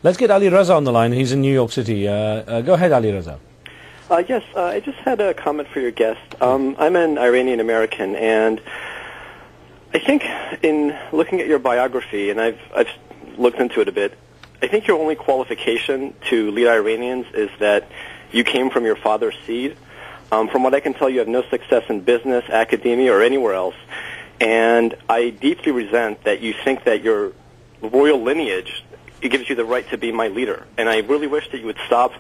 Let's get Ali.REZA on the line. He's in New York City. Go ahead, Ali.REZA. Yes, I just had a comment for your guest. I'm an Iranian American, and I think in looking at your biography, and I've looked into it a bit, I think your only qualification to lead Iranians is that you came from your father's seed. From what I can tell, you have no success in business, academia, or anywhere else. And I deeply resent that you think that your royal lineage, it gives you the right to be my leader. And I really wish that you would stop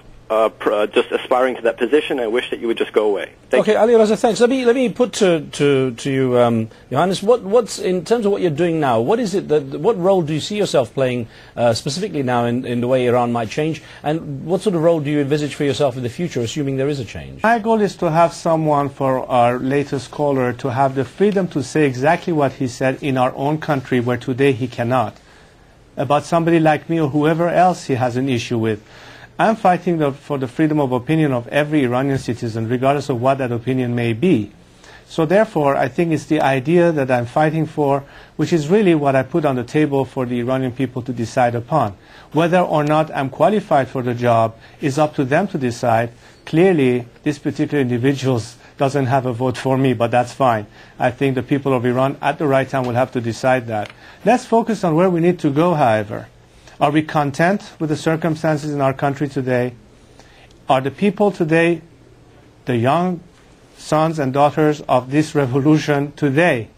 just aspiring to that position. I wish that you would just go away. Thank you. Ali.REZA, thanks. Let me put to you, Johannes, what's in terms of what you're doing now? What is it what role do you see yourself playing specifically now in the way Iran might change? And what sort of role do you envisage for yourself in the future, assuming there is a change? My goal is to have someone, for our latest caller, to have the freedom to say exactly what he said in our own country, where today he cannot. About somebody like me or whoever else he has an issue with. I'm fighting for the freedom of opinion of every Iranian citizen, regardless of what that opinion may be. So therefore, I think it's the idea that I'm fighting for, which is really what I put on the table for the Iranian people to decide upon. Whether or not I'm qualified for the job is up to them to decide. Clearly, this particular individual doesn't have a vote for me, but that's fine. I think the people of Iran at the right time will have to decide that. Let's focus on where we need to go, however. Are we content with the circumstances in our country today? Are the people today, the young sons and daughters of this revolution today,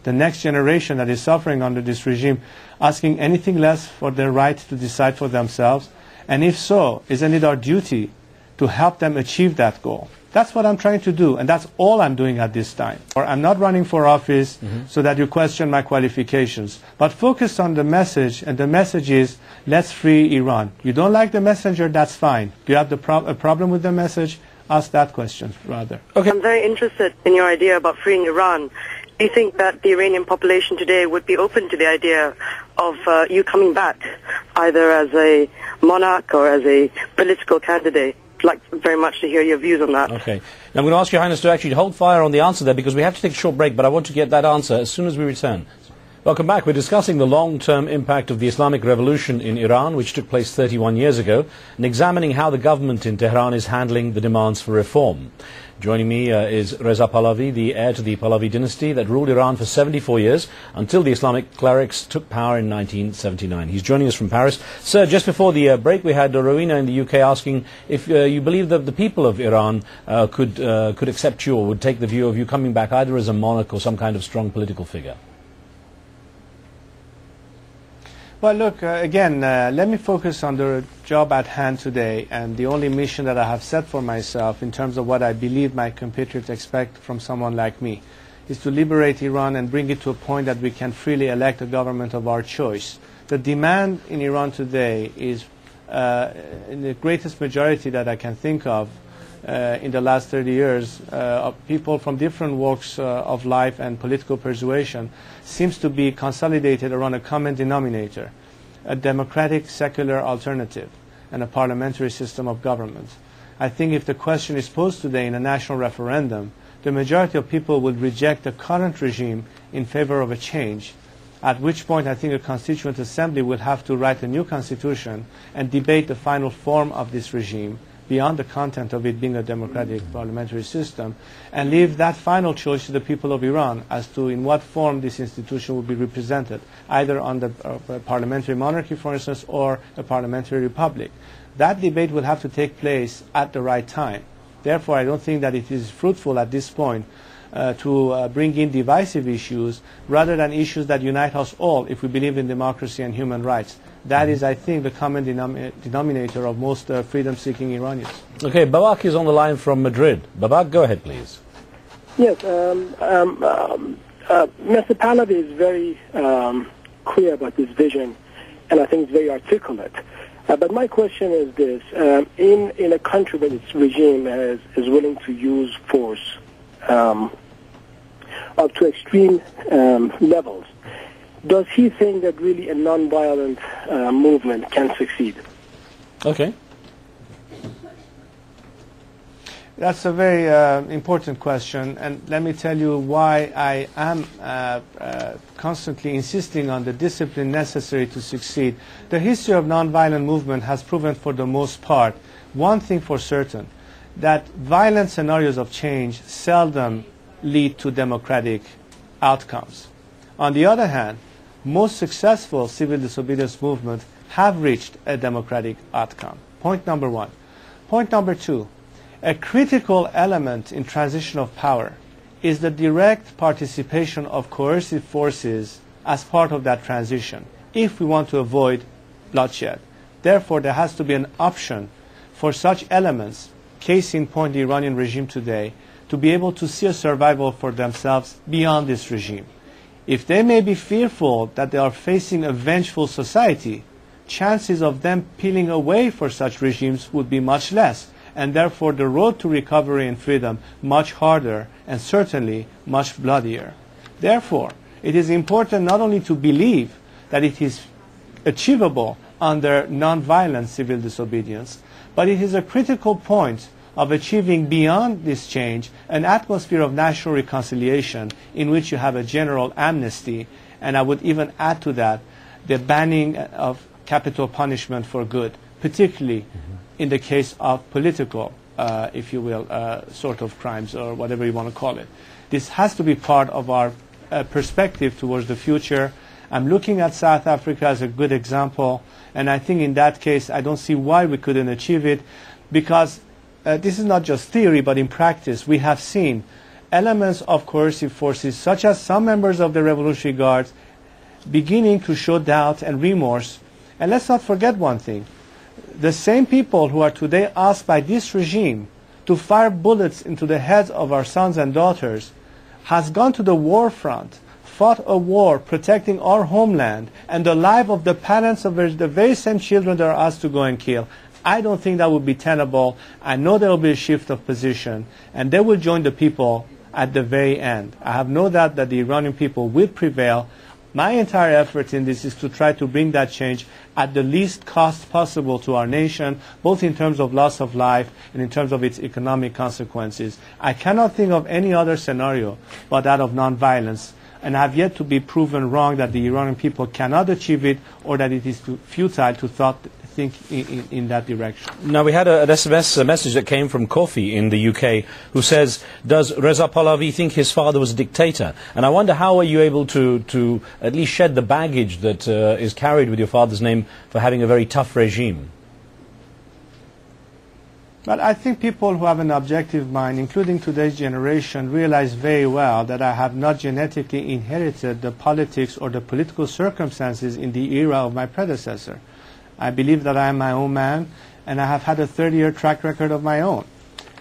the next generation that is suffering under this regime, asking anything less for their right to decide for themselves? And if so, isn't it our duty to help them achieve that goal? That's what I'm trying to do, and that's all I'm doing at this time. Or I'm not running for office so that you question my qualifications, but focus on the message, and the message is, let's free Iran. You don't like the messenger, that's fine. Do you have a problem with the message? Ask that question, rather. Okay. I'm very interested in your idea about freeing Iran. Do you think that the Iranian population today would be open to the idea of you coming back, either as a monarch or as a political candidate? I'd like very much to hear your views on that. Okay. Now I'm going to ask you, Highness, to actually hold fire on the answer there, because we have to take a short break, but I want to get that answer as soon as we return. Welcome back. We're discussing the long-term impact of the Islamic Revolution in Iran, which took place 31 years ago, and examining how the government in Tehran is handling the demands for reform. Joining me is Reza Pahlavi, the heir to the Pahlavi dynasty that ruled Iran for 74 years until the Islamic clerics took power in 1979. He's joining us from Paris. Sir, just before the break, we had Rowena in the UK asking if you believe that the people of Iran could accept you or would take the view of you coming back either as a monarch or some kind of strong political figure. Well, look, again, let me focus on the job at hand today, and the only mission that I have set for myself in terms of what I believe my compatriots expect from someone like me is to liberate Iran and bring it to a point that we can freely elect a government of our choice. The demand in Iran today is, in the greatest majority that I can think of, in the last 30 years, of people from different walks of life and political persuasion, seems to be consolidated around a common denominator, a democratic secular alternative, and a parliamentary system of government. I think if the question is posed today in a national referendum, the majority of people would reject the current regime in favor of a change, at which point I think a Constituent Assembly will have to write a new constitution and debate the final form of this regime, beyond the content of it being a democratic parliamentary system, and leave that final choice to the people of Iran as to in what form this institution will be represented, either under a parliamentary monarchy, for instance, or a parliamentary republic. That debate will have to take place at the right time. Therefore, I don't think that it is fruitful at this point to bring in divisive issues rather than issues that unite us all if we believe in democracy and human rights. That is, I think, the common denominator of most freedom-seeking Iranians. Okay, Babak is on the line from Madrid. Babak, go ahead, please. Yes, Mr. Pahlavi is very clear about this vision, and I think it's very articulate. But my question is this. In a country where its regime is willing to use force up to extreme levels, does he think that really a non-violent movement can succeed? Okay. That's a very important question, and let me tell you why I am constantly insisting on the discipline necessary to succeed. The history of nonviolent movement has proven for the most part one thing for certain, that violent scenarios of change seldom lead to democratic outcomes. On the other hand, most successful civil disobedience movements have reached a democratic outcome. Point number one. Point number two. A critical element in transition of power is the direct participation of coercive forces as part of that transition, if we want to avoid bloodshed. Therefore, there has to be an option for such elements, case in point the Iranian regime today, to be able to see a survival for themselves beyond this regime. If they may be fearful that they are facing a vengeful society, chances of them peeling away for such regimes would be much less, and therefore the road to recovery and freedom much harder and certainly much bloodier. Therefore, it is important not only to believe that it is achievable under nonviolent civil disobedience, but it is a critical point of achieving beyond this change an atmosphere of national reconciliation in which you have a general amnesty, and I would even add to that the banning of capital punishment for good, particularly in the case of political, if you will, sort of crimes or whatever you want to call it. This has to be part of our perspective towards the future. I'm looking at South Africa as a good example, and I think in that case I don't see why we couldn't achieve it, because this is not just theory, but in practice we have seen elements of coercive forces, such as some members of the Revolutionary Guards, beginning to show doubt and remorse. And let's not forget one thing. The same people who are today asked by this regime to fire bullets into the heads of our sons and daughters has gone to the war front, fought a war protecting our homeland and the life of the parents of the very same children that are asked to go and kill. I don't think that would be tenable. I know there will be a shift of position, and they will join the people at the very end. I have no doubt that the Iranian people will prevail. My entire effort in this is to try to bring that change at the least cost possible to our nation, both in terms of loss of life and in terms of its economic consequences. I cannot think of any other scenario but that of nonviolence, and I have yet to be proven wrong that the Iranian people cannot achieve it or that it is futile to think in that direction. Now, we had an SMS message that came from Kofi in the UK who says, does Reza Pahlavi think his father was a dictator? And I wonder, how are you able to at least shed the baggage that is carried with your father's name for having a very tough regime? But I think people who have an objective mind, including today's generation, realize very well that I have not genetically inherited the politics or the political circumstances in the era of my predecessor. I believe that I am my own man, and I have had a 30-year track record of my own.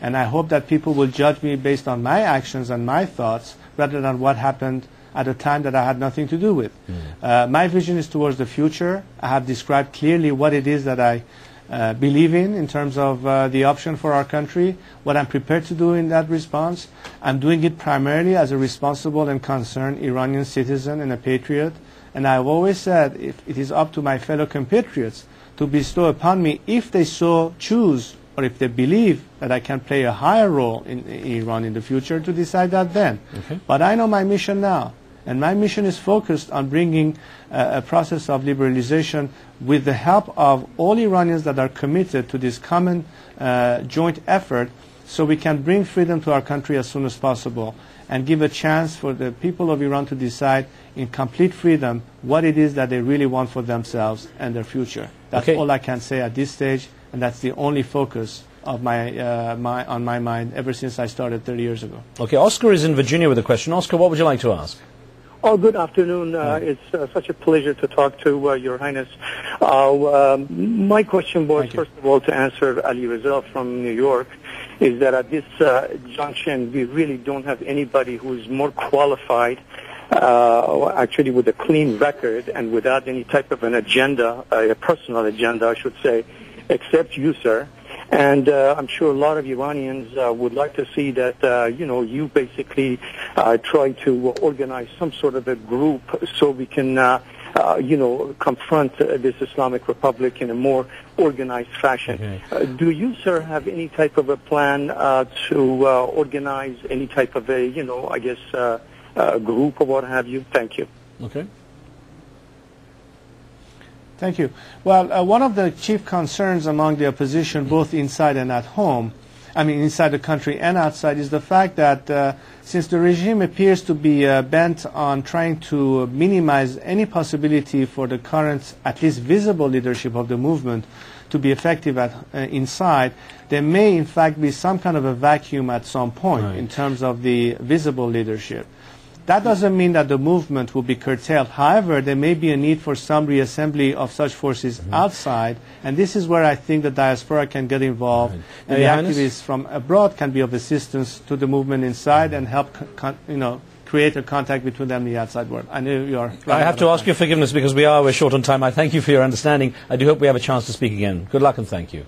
And I hope that people will judge me based on my actions and my thoughts rather than what happened at a time that I had nothing to do with. My vision is towards the future. I have described clearly what it is that I believe in terms of the option for our country, what I'm prepared to do in that response. I'm doing it primarily as a responsible and concerned Iranian citizen and a patriot. And I've always said it is up to my fellow compatriots to bestow upon me, if they so choose or if they believe that I can play a higher role in Iran in the future, to decide that then. Okay. But I know my mission now. And my mission is focused on bringing a process of liberalization with the help of all Iranians that are committed to this common joint effort, so we can bring freedom to our country as soon as possible and give a chance for the people of Iran to decide in complete freedom what it is that they really want for themselves and their future. That's all I can say at this stage, and that's the only focus of on my mind ever since I started 30 years ago. Okay, Oscar is in Virginia with a question. Oscar, what would you like to ask? Oh, good afternoon. It's such a pleasure to talk to Your Highness. My question was, first of all, to answer Ali-Reza from New York, is that at this junction, we really don't have anybody who's more qualified, actually with a clean record and without any type of an agenda, a personal agenda, I should say, except you, sir. And I'm sure a lot of Iranians would like to see that, you basically try to organize some sort of a group so we can confront this Islamic Republic in a more organized fashion. Okay. Do you, sir, have any type of a plan to organize any type of a, group or what have you? Thank you. Okay. Thank you. Well, one of the chief concerns among the opposition, both inside and at home, inside the country and outside, is the fact that since the regime appears to be bent on trying to minimize any possibility for the current, at least visible leadership of the movement to be effective inside, there may in fact be some kind of a vacuum at some point in terms of the visible leadership. That doesn't mean that the movement will be curtailed. However, there may be a need for some reassembly of such forces outside, and this is where I think the diaspora can get involved, and the activists from abroad can be of assistance to the movement inside and help, create a contact between them and the outside world. I know you are. I have to ask your forgiveness because we're short on time. I thank you for your understanding. I do hope we have a chance to speak again. Good luck and thank you.